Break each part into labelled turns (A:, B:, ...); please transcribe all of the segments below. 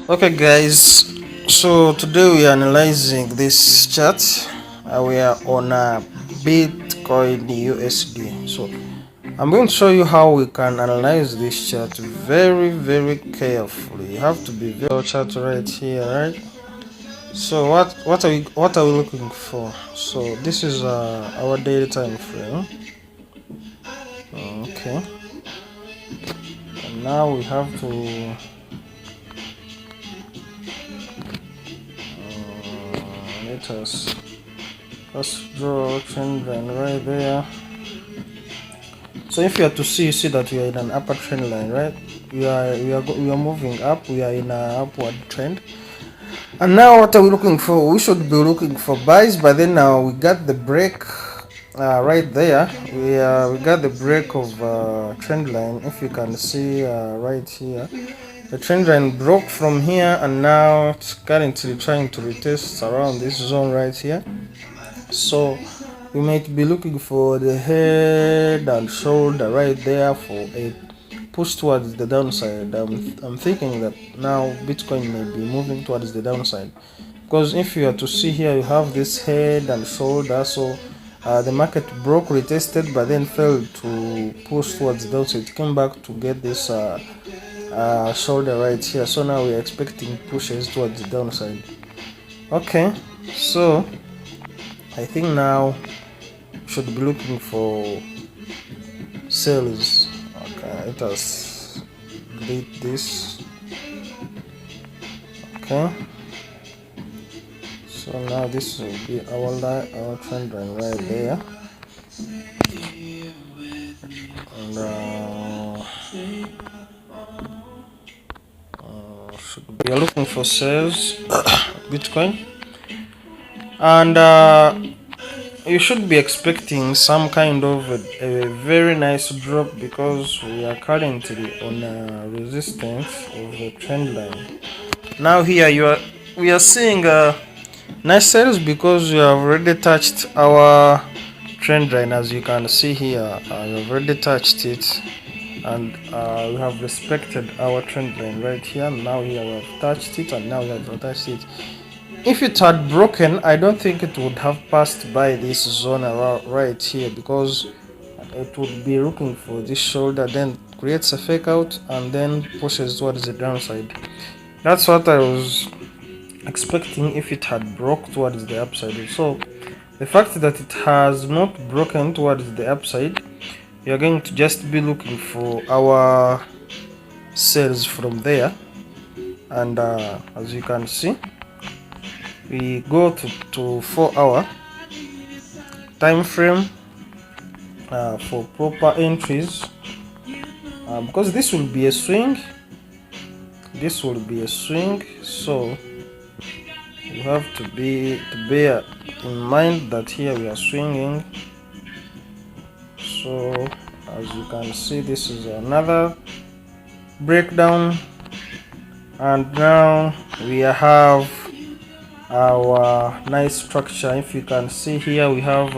A: Okay guys, so today we are analyzing this chart. We are on a Bitcoin USD. So I'm going to show you how we can analyze this chart very carefully. You have to be very chart right here, right? So what are we looking for? So this is our daily time frame. Okay, and now we have to let us just draw a trend line right there. So if you are to see, you see that we are in an upper trend line, right? We are moving up. We are in an upward trend. And now what are we looking for? We should be looking for buys, but then now we got the break right there. We got the break of trend line. If you can see right here, the trend line broke from here, and now it's currently trying to retest around this zone right here. So we might be looking for the head and shoulder right there for a push towards the downside. I'm thinking that now Bitcoin may be moving towards the downside, because if you are to see here, you have this head and shoulder. So the market broke, retested, but then failed to push towards the downside. It came back to get this shoulder right here. So now we are expecting pushes towards the downside. Okay, so I think now should be looking for sales. Okay, let us delete this. Okay, so now this will be our trend line right there, and we are looking for sales Bitcoin, and you should be expecting some kind of a very nice drop, because we are currently on a resistance of the trend line. Now here we are seeing nice sales, because we have already touched our trend line. As you can see here, we have already touched it, and we have respected our trend line right here. Now here we have touched it, and now we have touched it. If it had broken, I don't think it would have passed by this zone right here, because it would be looking for this shoulder, then creates a fake out, and then pushes towards the downside. That's what I was expecting if it had broke towards the upside. So the fact that it has not broken towards the upside, we are going to just be looking for our sales from there. And as you can see, we go to 4-hour time frame for proper entries, because this will be a swing. So you have to bear in mind that here we are swinging. So as you can see, this is another breakdown, and now we have our nice structure. If you can see here, we have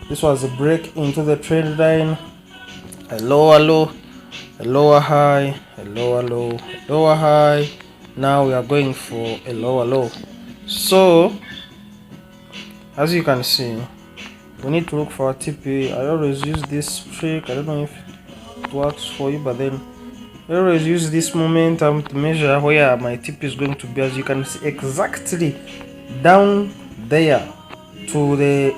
A: this was a break into the trend line, a lower low, a lower high, a lower low, a lower high. Now we are going for a lower low. So as you can see, we need to look for a TP. I always use this trick. I don't know if it works for you, but then I always use this momentum to measure where my TP is going to be. As you can see, exactly down there to the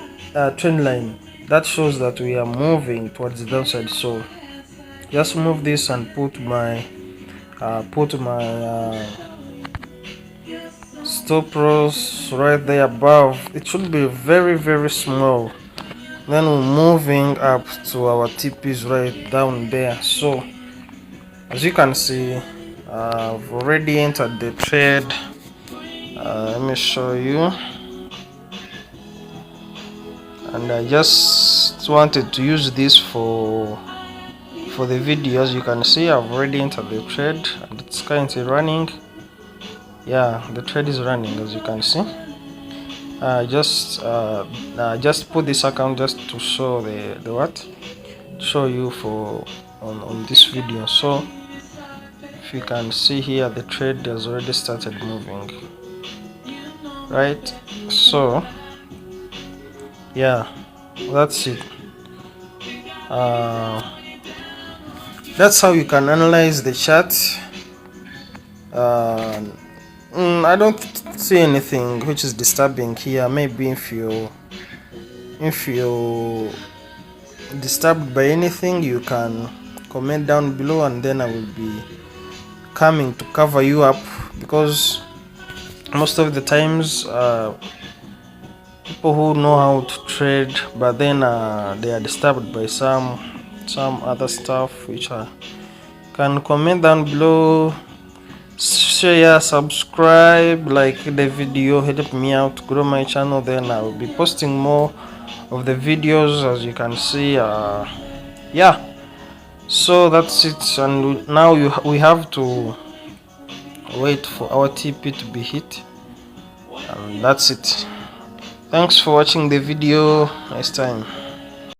A: trend line, that shows that we are moving towards the downside. So just move this and put my stop loss right there above. It should be very small. Then we're moving up to our TPs right down there. So as you can see, I've already entered the trade. Let me show you. And I just wanted to use this for the video. As you can see, I've already entered the trade, and it's currently running. Yeah, the trade is running, as you can see. Just put this account just to show show you for on this video. So if if you can see here, the trade has already started moving, right? So yeah, that's it. That's how you can analyze the chart. I don't see anything which is disturbing here. Maybe if you disturbed by anything, you can comment down below, and then I will be coming to cover you up, because most of the times people who know how to trade, but then they are disturbed by some other stuff, which can comment down below, share, subscribe, like the video, help me out grow my channel. Then I will be posting more of the videos, as you can see. Yeah, so that's it. And now we have to wait for our TP to be hit, and that's it. Thanks for watching the video. Nice time.